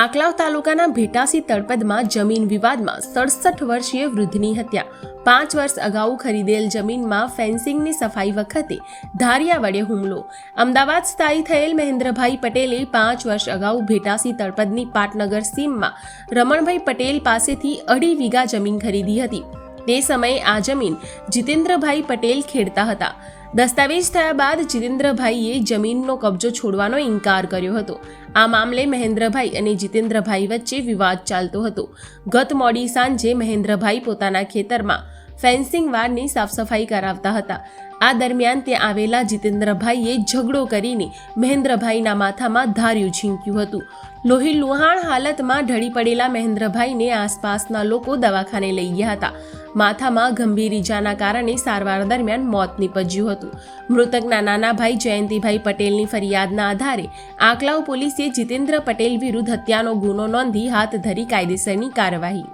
આંકલાવ તાલુકાના ભેટાસી તળપદમાં જમીન વિવાદમાં 67 વર્ષીય વૃદ્ધની હત્યા। 5 વર્ષ અગાઉ ખરીદેલ જમીનમાં ફેન્સિંગની સફાઈ વખતે ધારિયા વડે હુમલો। અમદાવાદ સ્થાયી થયેલ મહેન્દ્રભાઈ પટેલે 5 વર્ષ અગાઉ ભેટાસી તળપદની પાટનગર સીમમાં રમણભાઈ પટેલ પાસેથી 2.5 વીઘા જમીન ખરીદી હતી। તે સમયે આ જમીન જીતેન્દ્રભાઈ પટેલ ખેડતા હતા। દસ્તાવેજ થયા બાદ જીતેન્દ્રભાઈએ જમીનનો કબજો છોડવાનો ઇનકાર કર્યો હતો। આ મામલે મહેન્દ્રભાઈ અને જીતેન્દ્રભાઈ વચ્ચે વિવાદ ચાલતો હતો। ગત મોડી સાંજે મહેન્દ્રભાઈ પોતાના ખેતરમાં ફેન્સિંગ વાડની સાફસફાઈ કરાવતા હતા। આ દરમિયાન ત્યાં આવેલા જીતેન્દ્રભાઈએ ઝઘડો કરીને મહેન્દ્રભાઈના માથામાં ધાર્યું ઝીંક્યું હતું। લોહી લુહાણ હાલતમાં ઢળી પડેલા મહેન્દ્રભાઈને આસપાસના લોકો દવાખાને લઈ ગયા હતા। માથામાં ગંભીર ઈજાના કારણે સારવાર દરમિયાન મોત નીપજ્યું હતું। મૃતકના નાના ભાઈ જયંતિભાઈ પટેલની ફરિયાદના આધારે આંકલાવ પોલીસે જીતેન્દ્ર પટેલ વિરુદ્ધ હત્યાનો ગુનો નોંધી હાથ ધરી કાયદેસરની કાર્યવાહી।